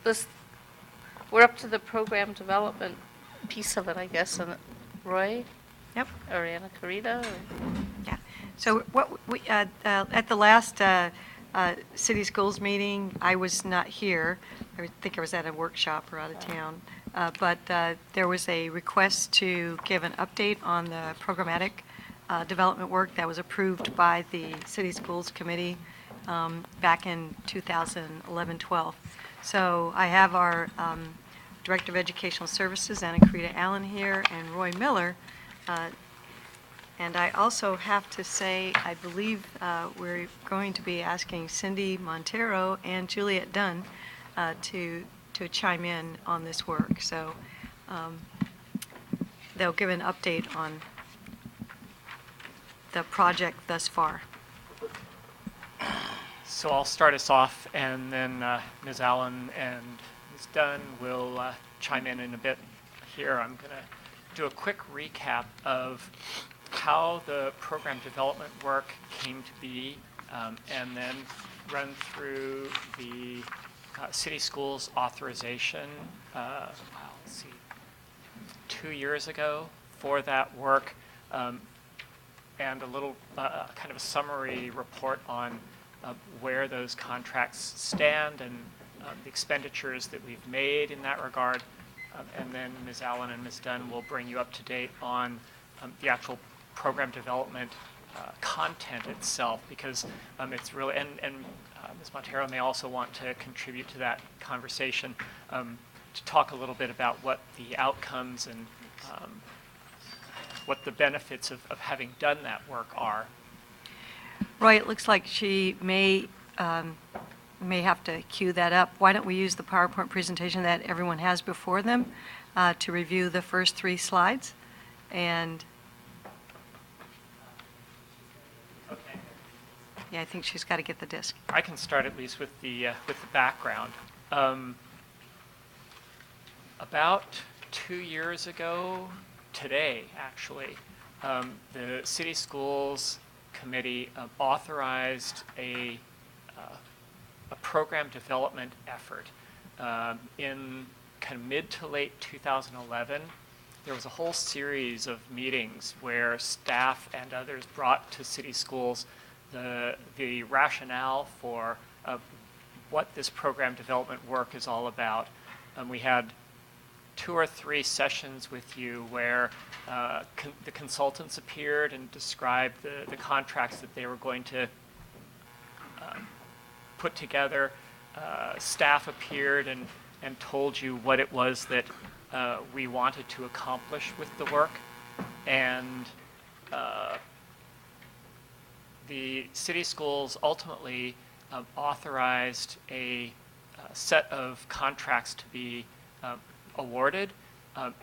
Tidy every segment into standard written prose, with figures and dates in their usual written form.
this, we're up to the program development piece of it, I guess, and Roy? Yep. Or Anna Carita? Yeah. So what we, at the last city schools meeting, I was not here. I think I was at a workshop or out of town. But there was a request to give an update on the programmatic development work that was approved by the City Schools Committee back in 2011-12. So I have our Director of Educational Services, Anna Carita Allen, here, and Roy Miller. And I also have to say, I believe we're going to be asking Cindy Montero and Juliet Dunn to chime in on this work. So they'll give an update on the project thus far. So I'll start us off, and then Ms. Allen and Ms. Dunn will chime in a bit here. I'm going to do a quick recap of how the program development work came to be, and then run through the city schools authorization, let's see, 2 years ago for that work, and a little kind of a summary report on where those contracts stand and the expenditures that we've made in that regard. And then Ms. Allen and Ms. Dunn will bring you up to date on the actual program development content itself, because it's really, and Ms. Montero may also want to contribute to that conversation to talk a little bit about what the outcomes and what the benefits of having done that work are. Roy, it looks like she may have to cue that up. Why don't we use the PowerPoint presentation that everyone has before them to review the first 3 slides? And Okay. yeah, I think she's got to get the disc. I can start at least with the background. About 2 years ago today, actually, the City Schools Committee authorized a program development effort in kind of mid to late 2011. There was a whole series of meetings where staff and others brought to city schools the rationale for what this program development work is all about. We had 2 or 3 sessions with you where the consultants appeared and described the contracts that they were going to put together. Staff appeared and told you what it was that we wanted to accomplish with the work. And the city schools ultimately authorized a set of contracts to be awarded,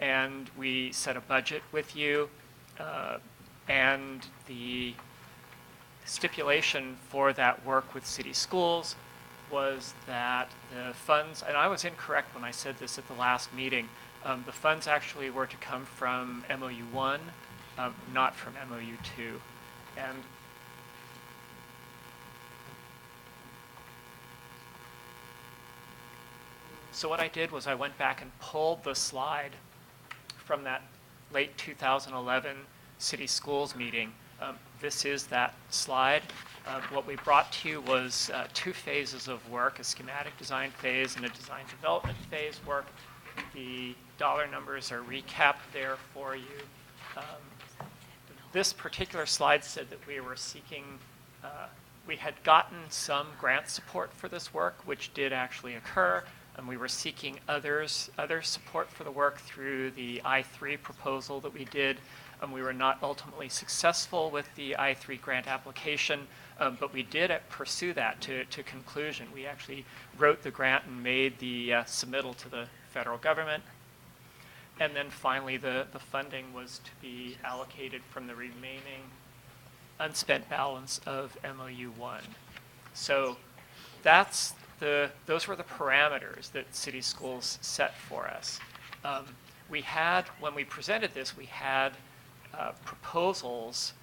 and we set a budget with you, and the stipulation for that work with city schools was that the funds, and I was incorrect when I said this at the last meeting, the funds actually were to come from MOU 1, not from MOU 2. And so what I did was I went back and pulled the slide from that late 2011 city schools meeting. This is that slide. What we brought to you was 2 phases of work, a schematic design phase and a design development phase work. The dollar numbers are recapped there for you. This particular slide said that we were seeking, we had gotten some grant support for this work, which did actually occur. And we were seeking other support for the work through the I-3 proposal that we did. We were not ultimately successful with the I-3 grant application, but we did pursue that to conclusion. We actually wrote the grant and made the submittal to the federal government. And then finally, the funding was to be allocated from the remaining unspent balance of MOU 1. So those were the parameters that city schools set for us. We had, when we presented this, we had proposals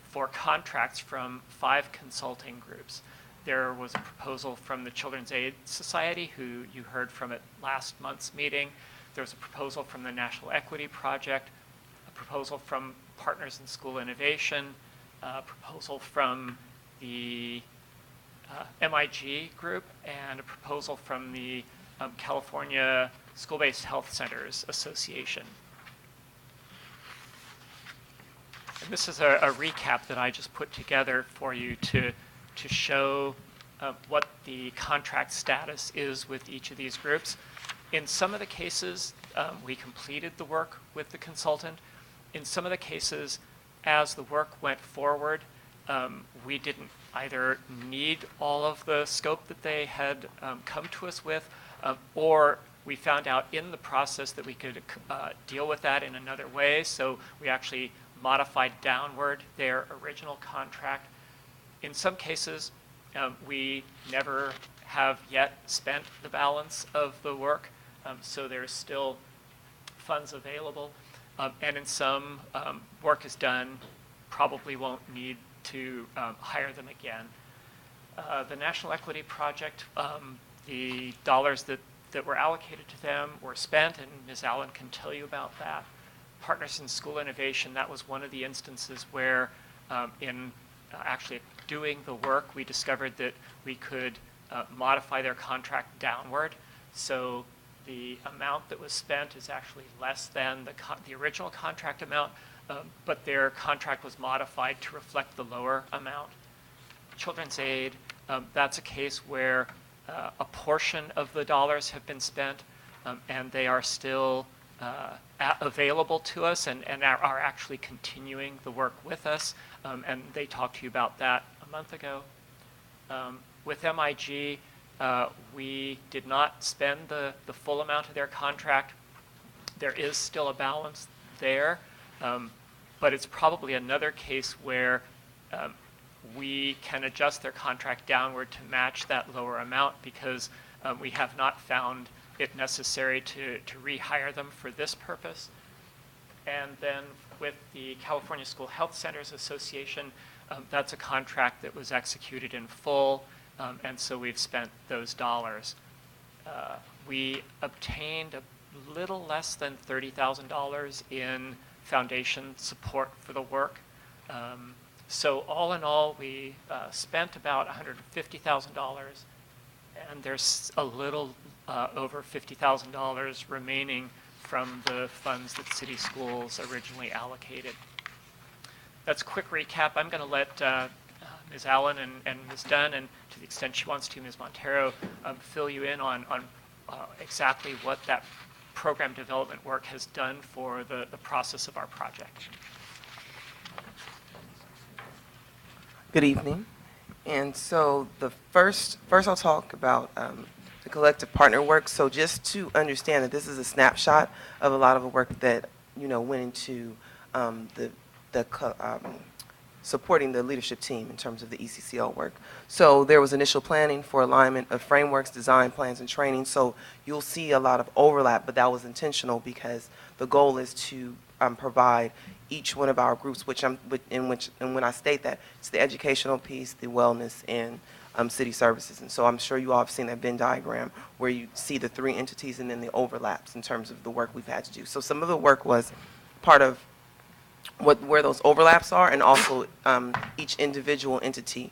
for contracts from 5 consulting groups. There was a proposal from the Children's Aid Society, who you heard from at last month's meeting. There was a proposal from the National Equity Project, a proposal from Partners in School Innovation, a proposal from the MIG group, and a proposal from the California School-Based Health Centers Association. And this is a recap that I just put together for you to show what the contract status is with each of these groups. In some of the cases, we completed the work with the consultant. In some of the cases, as the work went forward, we didn't either need all of the scope that they had come to us with, or we found out in the process that we could deal with that in another way, so we actually modified downward their original contract. In some cases, we never have yet spent the balance of the work, so there's still funds available. And in some, work is done, probably won't need to hire them again. The National Equity Project, the dollars that were allocated to them were spent, and Ms. Allen can tell you about that. Partners in School Innovation, that was one of the instances where in actually doing the work, we discovered that we could modify their contract downward. So the amount that was spent is actually less than the original contract amount, but their contract was modified to reflect the lower amount. Children's Aid, that's a case where a portion of the dollars have been spent, and they are still available to us and are actually continuing the work with us, and they talked to you about that a month ago. With MIG, we did not spend the full amount of their contract. There is still a balance there, but it's probably another case where we can adjust their contract downward to match that lower amount because we have not found it necessary to rehire them for this purpose. And then with the California School Health Centers Association, that's a contract that was executed in full, and so we've spent those dollars. We obtained a little less than $30,000 in foundation support for the work. So all in all, we spent about $150,000, and there's a little over $50,000 remaining from the funds that city schools originally allocated. That's a quick recap. I'm going to let Ms. Allen and Ms. Dunn, and to the extent she wants to, Ms. Montero, fill you in on exactly what that program development work has done for the process of our project. Good evening. And so the first I'll talk about the collective partner work. So just to understand that this is a snapshot of a lot of the work that went into supporting the leadership team in terms of the ECCL work. So there was initial planning for alignment of frameworks, design plans, and training. So you'll see a lot of overlap, but that was intentional because the goal is to provide each one of our groups, and when I state that, it's the educational piece, the wellness, and city services. And so I'm sure you all have seen that Venn diagram where you see the three entities and then the overlaps in terms of the work we've had to do. So some of the work was part of where those overlaps are, and also each individual entity,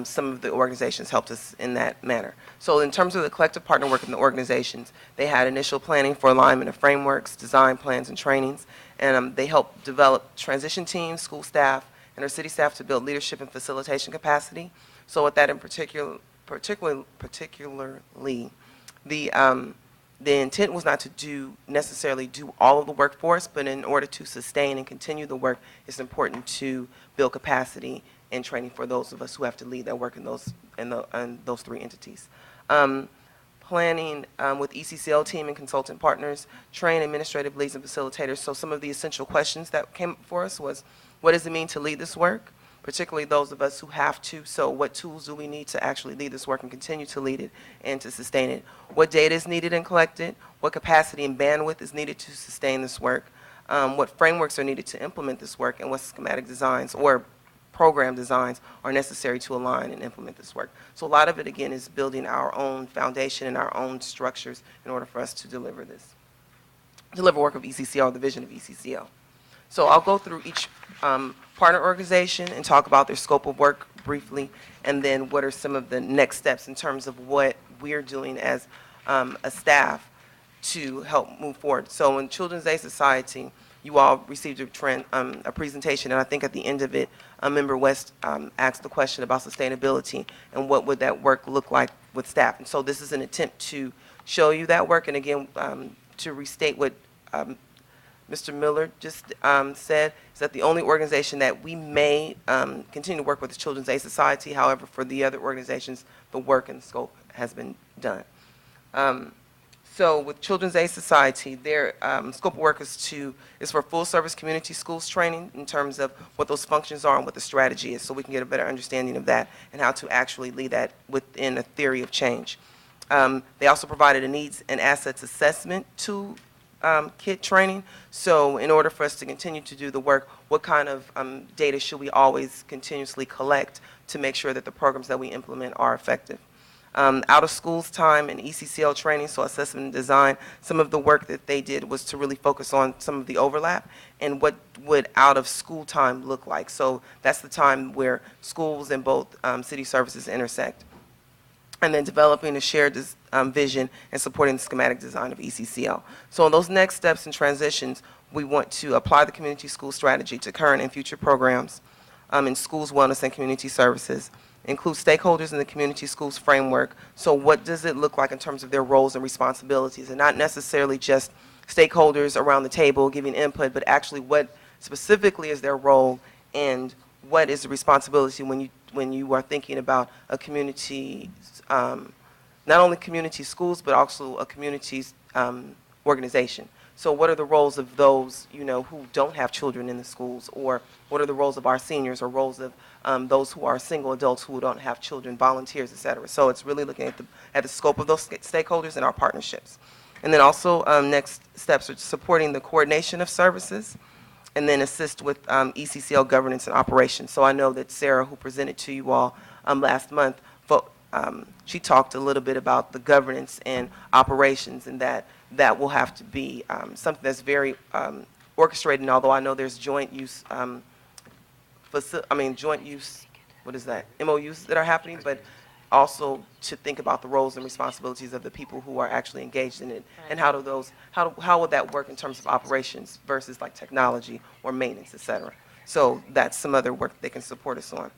some of the organizations helped us in that manner. So in terms of the collective partner work in the organizations, they had initial planning for alignment of frameworks, design plans, and trainings, and they helped develop transition teams, school staff, and our city staff to build leadership and facilitation capacity. So with that in particularly, the intent was not to necessarily do all of the work for us, but in order to sustain and continue the work, it's important to build capacity and training for those of us who have to lead that work in those three entities. Planning with ECCL team and consultant partners, train administrative leads and facilitators. So some of the essential questions that came up for us was, what does it mean to lead this work? Particularly those of us who have to. So what tools do we need to actually lead this work and continue to lead it and to sustain it? What data is needed and collected? What capacity and bandwidth is needed to sustain this work? What frameworks are needed to implement this work? And what schematic designs or program designs are necessary to align and implement this work. So a lot of it, again, is building our own foundation and our own structures in order for us to deliver work of ECCL, the vision of ECCL. So I'll go through each partner organization and talk about their scope of work briefly, and then what are some of the next steps in terms of what we're doing as a staff to help move forward. So in Children's Aid Society, you all received a presentation, and I think at the end of it, Member West asked the question about sustainability and what would that work look like with staff. And so this is an attempt to show you that work, and again, to restate what Mr. Miller just said, is that the only organization that we may continue to work with is Children's Aid Society. However, for the other organizations, the work and the scope has been done. So with Children's Aid Society, their scope of work is for full service community schools training in terms of what those functions are and what the strategy is, so we can get a better understanding of that and how to actually lead that within a theory of change. They also provided a needs and assets assessment to KIT training. So in order for us to continue to do the work, what kind of data should we always continuously collect to make sure that the programs that we implement are effective? Out of schools time and ECCL training, so assessment and design, some of the work that they did was to really focus on some of the overlap and what would out of school time look like. So that's the time where schools and both city services intersect. And then developing a shared vision and supporting the schematic design of ECCL. So in those next steps and transitions, we want to apply the community school strategy to current and future programs in schools, wellness, and community services. Include stakeholders in the community schools framework. So what does it look like in terms of their roles and responsibilities, and not necessarily just stakeholders around the table giving input, but actually what specifically is their role and what is the responsibility when you are thinking about a community, not only community schools, but also a community organization. So what are the roles of those, who don't have children in the schools, or what are the roles of our seniors, or roles of those who are single adults who don't have children, volunteers, et cetera. So it's really looking at the scope of those stakeholders and our partnerships. And then also next steps are supporting the coordination of services, and then assist with ECCL governance and operations. So I know that Sarah, who presented to you all last month, she talked a little bit about the governance and operations, and that will have to be something that's very orchestrated. And although I know there's joint use, what is that? MOUs that are happening, but also to think about the roles and responsibilities of the people who are actually engaged in it, and how would that work in terms of operations versus like technology or maintenance, et cetera. So that's some other work they can support us on.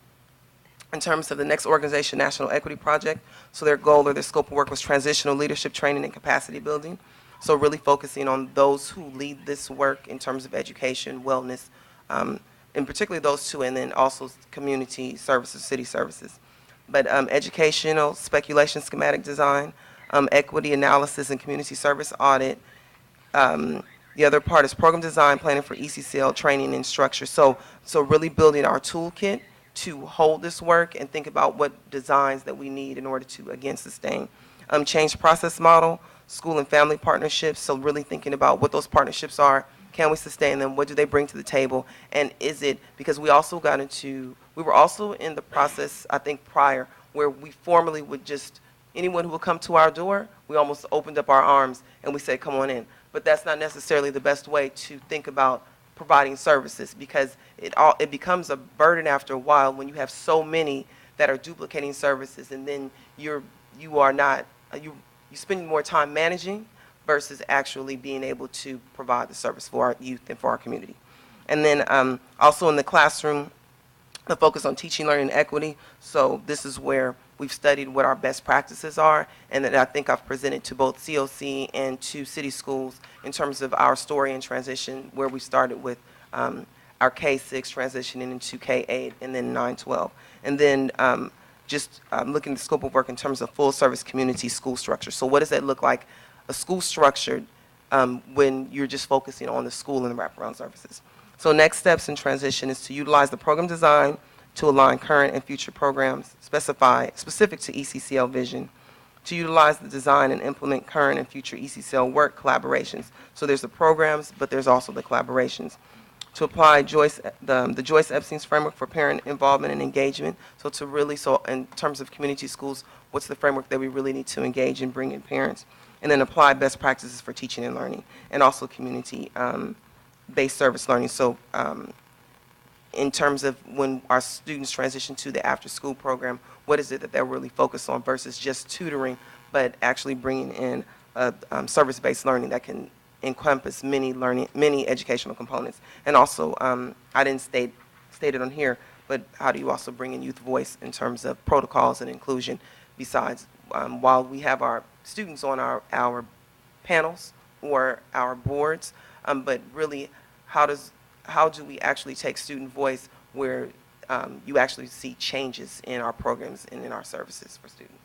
In terms of the next organization, National Equity Project, so their goal or their scope of work was transitional leadership training and capacity building. So really focusing on those who lead this work in terms of education, wellness, and particularly those two, and then also community services, city services. But educational, speculation, schematic design, equity analysis, and community service audit. The other part is program design, planning for ECCL training and structure. So really building our toolkit to hold this work and think about what designs that we need in order to, again, sustain. Change process model, school and family partnerships, so really thinking about what those partnerships are, can we sustain them, what do they bring to the table, and is it, because we were also in the process, I think prior, where we formally would just, anyone who would come to our door, we almost opened up our arms and we said, come on in. But that's not necessarily the best way to think about providing services, because it becomes a burden after a while when you have so many that are duplicating services, and then you spend more time managing versus actually being able to provide the service for our youth and for our community. And then also in the classroom, the focus on teaching, learning, and equity. So this is where we've studied what our best practices are, and that I think I've presented to both COC and to city schools in terms of our story and transition, where we started with our K-6 transitioning into K-8 and then 9-12. And then just looking at the scope of work in terms of full service community school structure. So what does that look like, a school structure, when you're just focusing on the school and the wraparound services? So next steps in transition is to utilize the program design to align current and future programs specific to ECCL vision, to utilize the design and implement current and future ECCL work collaborations. So there's the programs, but there's also the collaborations. to apply the Joyce Epstein's framework for parent involvement and engagement. So to really, so in terms of community schools, what's the framework that we really need to engage and bring in parents? And then apply best practices for teaching and learning, and also community-based service learning. So in terms of when our students transition to the after-school program, what is it that they're really focused on versus just tutoring, but actually bringing in service-based learning that can encompass many educational components. And also, I didn't state it on here, but how do you also bring in youth voice in terms of protocols and inclusion besides, while we have our students on our panels or our boards, but really, how do we actually take student voice where you actually see changes in our programs and in our services for students?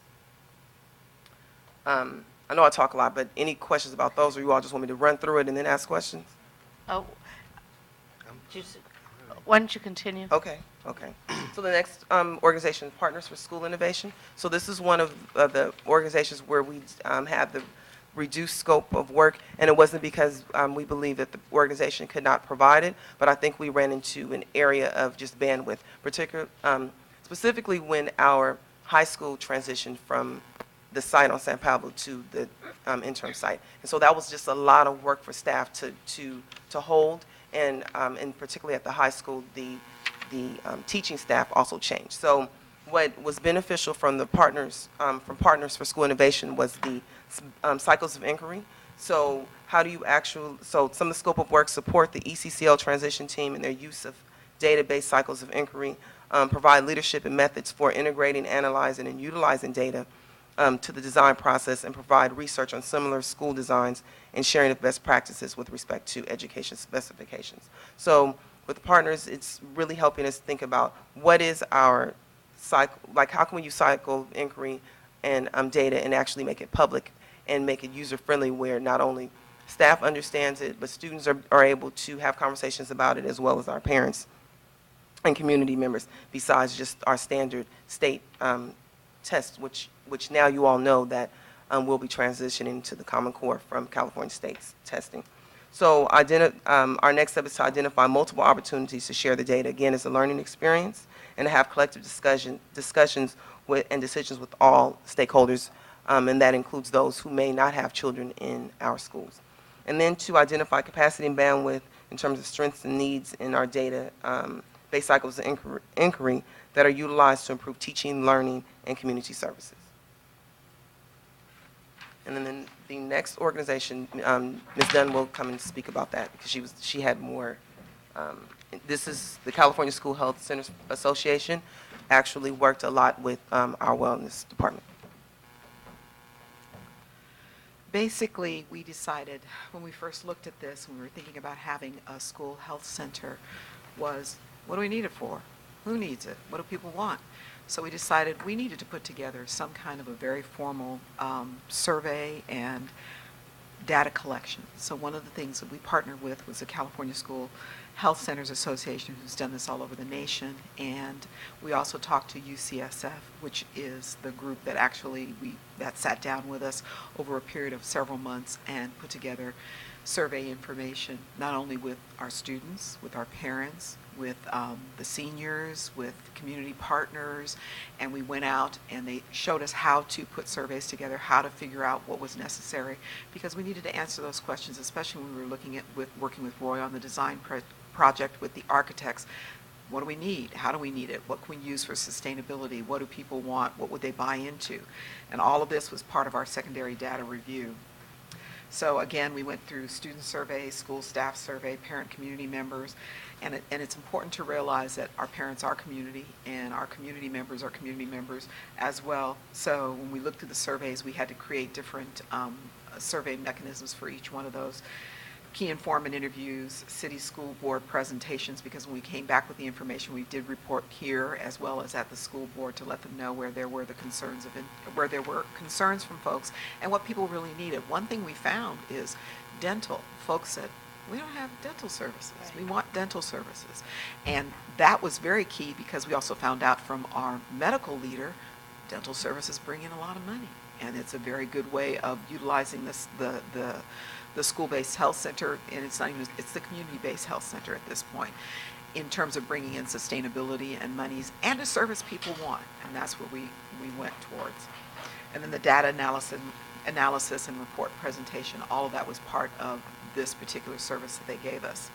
I know I talk a lot, but any questions about those, or you all just want me to run through it and then ask questions? Oh, why don't you continue? Okay. So the next organization is Partners for School Innovation. So this is one of the organizations where we had the reduced scope of work, and it wasn't because we believe that the organization could not provide it, but I think we ran into an area of just bandwidth, specifically when our high school transitioned from the site on San Pablo to the interim site. And so that was just a lot of work for staff to hold, and particularly at the high school, the teaching staff also changed. So what was beneficial from Partners for School Innovation was the cycles of inquiry. So how do you so some of the scope of work support the ECCL transition team in their use of data-based cycles of inquiry, provide leadership and methods for integrating, analyzing, and utilizing data to the design process, and provide research on similar school designs and sharing of best practices with respect to education specifications. So with Partners, it's really helping us think about what is our cycle, like how can we use cycle inquiry and data and actually make it public and make it user-friendly where not only staff understands it, but students are able to have conversations about it, as well as our parents and community members, besides just our standard state tests, which now you all know that we'll be transitioning to the Common Core from California State's testing. So our next step is to identify multiple opportunities to share the data, again, as a learning experience, and to have collective discussions and decisions with all stakeholders, and that includes those who may not have children in our schools. And then to identify capacity and bandwidth in terms of strengths and needs in our data-based cycles of inquiry that are utilized to improve teaching, learning, and community services. And then the next organization, Ms. Dunn will come and speak about that because she had more. This is the California School Health Centers Association, actually worked a lot with our wellness department. Basically, we decided when we first looked at this, when we were thinking about having a school health center, was what do we need it for? Who needs it? What do people want? So we decided we needed to put together some kind of a very formal survey and data collection. So one of the things that we partnered with was the California School Health Centers Association, who's done this all over the nation, and we also talked to UCSF, which is the group that actually that sat down with us over a period of several months and put together survey information, not only with our students, with our parents, with the seniors, with community partners, and we went out and they showed us how to put surveys together, how to figure out what was necessary, because we needed to answer those questions, especially when we were looking at working with Roy on the design project with the architects. What do we need? How do we need it? What can we use for sustainability? What do people want? What would they buy into? And all of this was part of our secondary data review. So again, we went through student surveys, school staff survey, parent community members, and it's important to realize that our parents are community and our community members are community members as well. So when we looked through the surveys, we had to create different survey mechanisms for each one of those. Key informant interviews, city school board presentations, because when we came back with the information, we did report here as well as at the school board to let them know where there were concerns from folks and what people really needed. One thing we found is dental. Folks said, we don't have dental services. We want dental services. And that was very key because we also found out from our medical leader, dental services bring in a lot of money. and it's a very good way of utilizing the school-based health center, and it's not even, it's the community-based health center at this point, in terms of bringing in sustainability and monies and a service people want, and that's where we went towards. And then the data analysis and report presentation, all of that was part of this particular service that they gave us.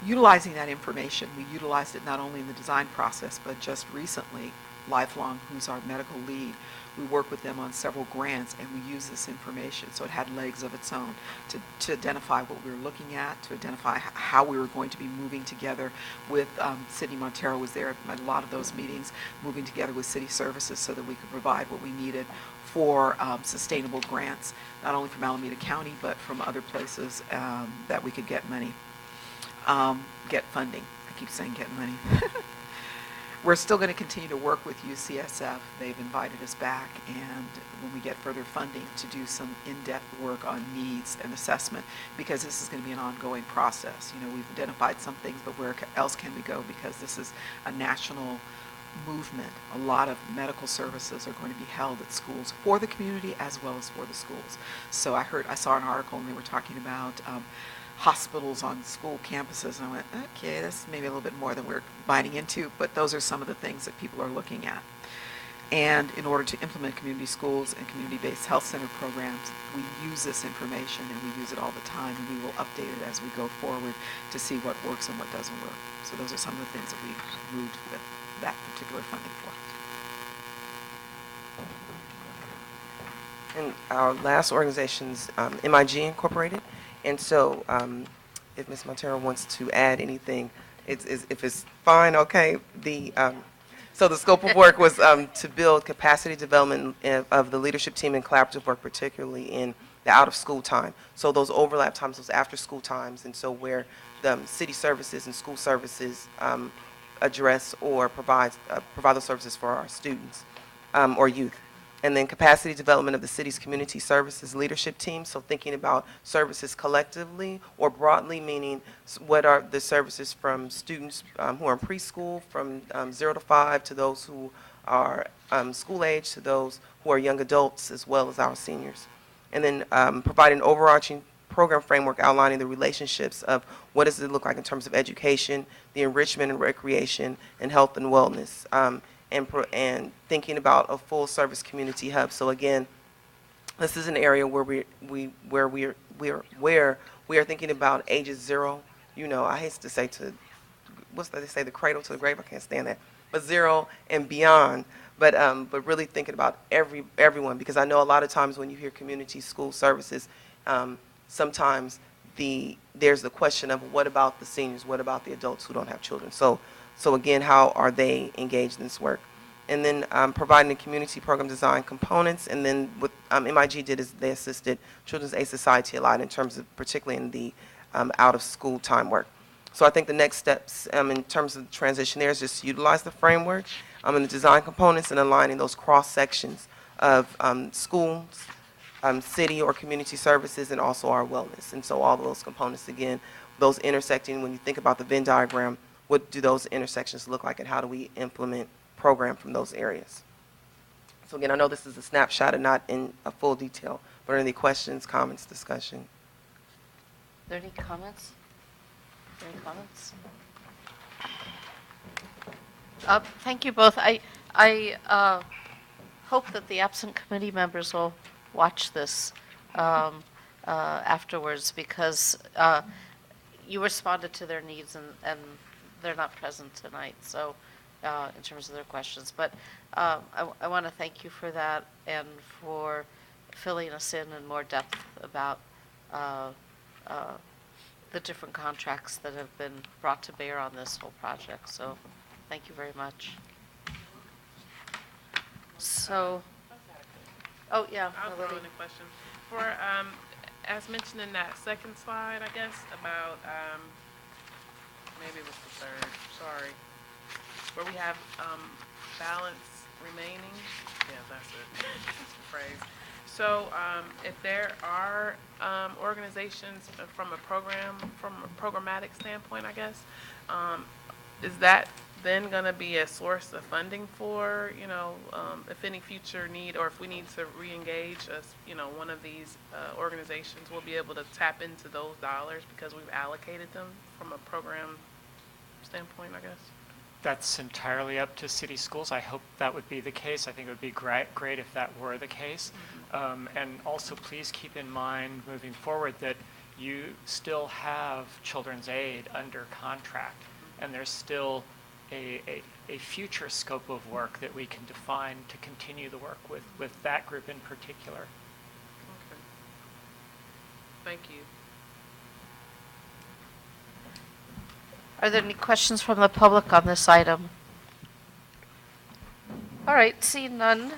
Utilizing that information, we utilized it not only in the design process, but just recently, Lifelong, who's our medical lead, we worked with them on several grants, and we used this information, so it had legs of its own to identify what we were looking at, to identify how we were going to be moving together with, Sydney Montero was there at a lot of those meetings, moving together with city services so that we could provide what we needed for sustainable grants, not only from Alameda County, but from other places that we could get money, get funding. I keep saying get money. We're still going to continue to work with UCSF. They've invited us back, and when we get further funding, to do some in-depth work on needs and assessment, because this is going to be an ongoing process. You know, we've identified some things, but where else can we go? Because this is a national movement. A lot of medical services are going to be held at schools for the community as well as for the schools. So I saw an article, and they were talking about hospitals on school campuses, and I went, okay, that's maybe a little bit more than we're biting into, but those are some of the things that people are looking at. And in order to implement community schools and community-based health center programs, we use this information, and we use it all the time, and we will update it as we go forward to see what works and what doesn't work. So those are some of the things that we moved with that particular funding for. And our last organization's MIG Incorporated. And so if Ms. Montero wants to add anything, if it's fine, okay. So the scope of work was to build capacity development of the leadership team and collaborative work, particularly in the out-of-school time. So those overlap times, those after-school times, and so where the city services and school services address or provide those services for our students or youth. And then capacity development of the city's community services leadership team, so thinking about services collectively or broadly, meaning what are the services from students who are in preschool, from 0 to 5, to those who are school age, to those who are young adults, as well as our seniors. And then providing overarching program framework outlining the relationships of what does it look like in terms of education, the enrichment and recreation, and health and wellness. And thinking about a full service community hub. So again, this is an area where we are thinking about ages 0. You know, I hate to say what's that they say, the cradle to the grave. I can't stand that. But 0 and beyond. But really thinking about everyone, because I know a lot of times when you hear community school services, sometimes there's the question of what about the seniors? What about the adults who don't have children? So again, how are they engaged in this work? And then providing the community program design components, and then what MIG did is they assisted Children's Aid Society a lot in terms of particularly in the out-of-school time work. So I think the next steps in terms of the transition there is just utilize the framework and the design components and aligning those cross-sections of schools, city or community services, and also our wellness. And so all of those components, again, those intersecting, when you think about the Venn diagram, what do those intersections look like, and how do we implement program from those areas? So again, I know this is a snapshot and not in a full detail, but are there any questions, comments, discussion? Are there any comments? Any comments? Thank you both. I hope that the absent committee members will watch this afterwards, because you responded to their needs, and they're not present tonight, so in terms of their questions. But I want to thank you for that and for filling us in more depth about the different contracts that have been brought to bear on this whole project. So thank you very much. So, oh, yeah. I'll throw in a question. For, as mentioned in that second slide, I guess, about, maybe it was the third, sorry, where we have balance remaining. Yeah, that's it. That's the phrase. So if there are organizations from a programmatic standpoint, I guess, is that then going to be a source of funding for, if any future need, or if we need to reengage us, one of these organizations, we'll be able to tap into those dollars because we've allocated them from a program standpoint, I guess? That's entirely up to city schools. I hope that would be the case. I think it would be great if that were the case. And also, please keep in mind moving forward that you still have children's aid under contract, and there's still a future scope of work that we can define to continue the work with that group in particular. Okay. Thank you. Are there any questions from the public on this item? All right, seeing none.